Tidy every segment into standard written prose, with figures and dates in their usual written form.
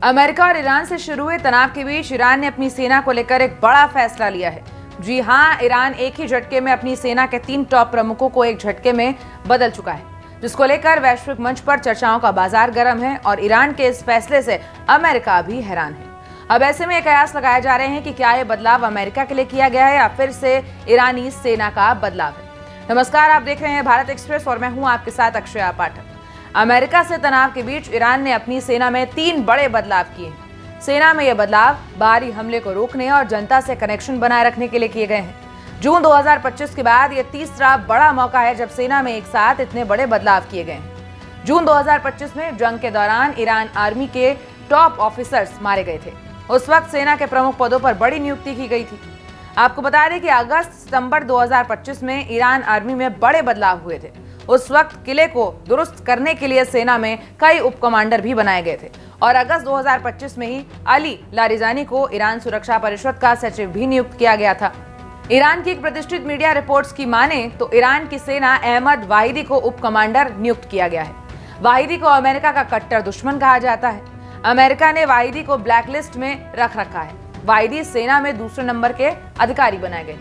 America और Iran से शुरू हुए तनाव के बीच ईरान ने अपनी सेना को लेकर एक बड़ा फैसला लिया है। जी हां, ईरान एक ही झटके में अपनी सेना के 3 टॉप प्रमुखों को एक झटके में बदल चुका है, जिसको लेकर वैश्विक मंच पर चर्चाओं का बाजार गर्म है और ईरान के इस फैसले से अमेरिका भी हैरान है। अब ऐसे में कयास लगाए जा रहे हैं कि क्या ये बदलाव अमेरिका के लिए किया गया है या फिर से ईरानी सेना का बदलाव है। नमस्कार, आप देख रहे हैं भारत एक्सप्रेस और मैं हूं आपके साथ अक्षया पाठक। अमेरिका से तनाव के बीच ईरान ने अपनी सेना में 3 बड़े बदलाव किए हैं। सेना में यह बदलाव बाहरी हमले को रोकने और जनता से कनेक्शन बनाए रखने के लिए किए गए हैं। जून 2025 के बाद यह तीसरा बड़ा मौका है जब सेना में एक साथ इतने बड़े बदलाव किए गए हैं। जून 2025 में जंग के दौरान ईरान आर्मी के टॉप ऑफिसर्स मारे गए थे। उस वक्त सेना के प्रमुख पदों पर बड़ी नियुक्ति की गई थी। आपको बता दें कि अगस्त सितंबर 2025 में ईरान आर्मी में बड़े बदलाव हुए थे। उस वक्त किले को दुरुस्त करने के लिए सेना में कई उप कमांडर भी बनाए गए थे और अगस्त 2025 में ही अली लारिजानी को ईरान सुरक्षा परिषद का सचिव भी नियुक्त किया गया था। ईरान की एक प्रतिष्ठित मीडिया रिपोर्ट्स की माने तो ईरान की सेना अहमद वाहिदी को उप कमांडर नियुक्त किया गया है। वाहिदी को अमेरिका का कट्टर दुश्मन कहा जाता है। अमेरिका ने वाहिदी को ब्लैकलिस्ट में रख रखा है। वाहिदी सेना में दूसरे नंबर के अधिकारी बनाए गए।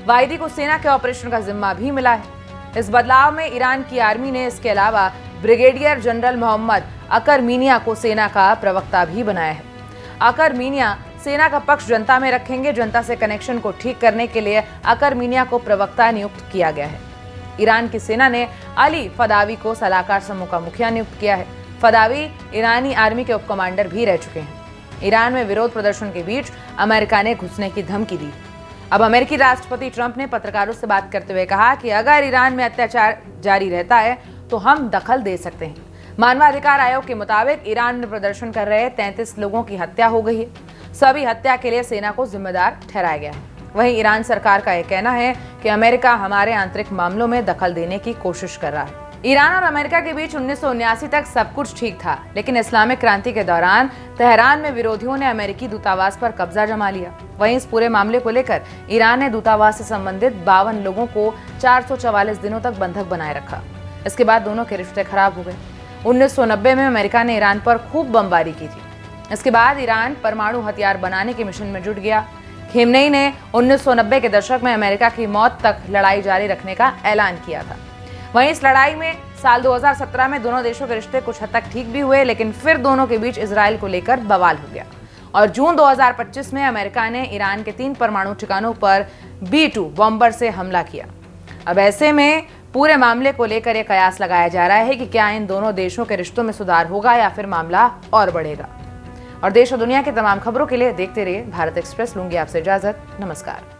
वाहिदी को सेना के ऑपरेशन का जिम्मा भी मिला है। इस बदलाव में ईरान की आर्मी ने इसके अलावा ब्रिगेडियर जनरल मोहम्मद अकर मीनिया को सेना का प्रवक्ता भी बनाया है। अकर मीनिया सेना का पक्ष जनता में रखेंगे। जनता से कनेक्शन को ठीक करने के लिए अकर मीनिया को प्रवक्ता नियुक्त किया गया है। ईरान की सेना ने अली फदावी को सलाहकार समूह का मुखिया नियुक्त किया है। फदावी ईरानी आर्मी के उप कमांडर भी रह चुके हैं। ईरान में विरोध प्रदर्शन के बीच अमेरिका ने घुसने की धमकी दी। अब अमेरिकी राष्ट्रपति ट्रंप ने पत्रकारों से बात करते हुए कहा कि अगर ईरान में अत्याचार जारी रहता है तो हम दखल दे सकते हैं। मानवाधिकार आयोग के मुताबिक ईरान में प्रदर्शन कर रहे 33 लोगों की हत्या हो गई है। सभी हत्या के लिए सेना को जिम्मेदार ठहराया गया है। वहीं ईरान सरकार का यह कहना है कि अमेरिका हमारे आंतरिक मामलों में दखल देने की कोशिश कर रहा है। ईरान और अमेरिका के बीच 1979 तक सब कुछ ठीक था, लेकिन इस्लामिक क्रांति के दौरान तेहरान में विरोधियों ने अमेरिकी दूतावास पर कब्जा जमा लिया। वहीं इस पूरे मामले को लेकर ईरान ने दूतावास से संबंधित 52 लोगों को 444 दिनों तक बंधक बनाए रखा। इसके बाद दोनों के रिश्ते खराब हो गए। 1990 में अमेरिका ने ईरान पर खूब बमबारी की थी। इसके बाद ईरान परमाणु हथियार बनाने के मिशन में जुट गया। खेमनेई ने 1990 के दशक में अमेरिका की मौत तक लड़ाई जारी रखने का ऐलान किया था। वहीं इस लड़ाई में साल 2017 में दोनों देशों के रिश्ते कुछ हद तक ठीक भी हुए, लेकिन फिर दोनों के बीच इजराइल को लेकर बवाल हो गया और जून 2025 में अमेरिका ने ईरान के 3 परमाणु ठिकानों पर B-2 बॉम्बर से हमला किया। अब ऐसे में पूरे मामले को लेकर यह कयास लगाया जा रहा है कि क्या इन दोनों देशों के रिश्तों में सुधार होगा या फिर मामला और बढ़ेगा। और देश और दुनिया की तमाम खबरों के लिए देखते रहिए भारत एक्सप्रेस। लूंगी आपसे इजाजत। नमस्कार।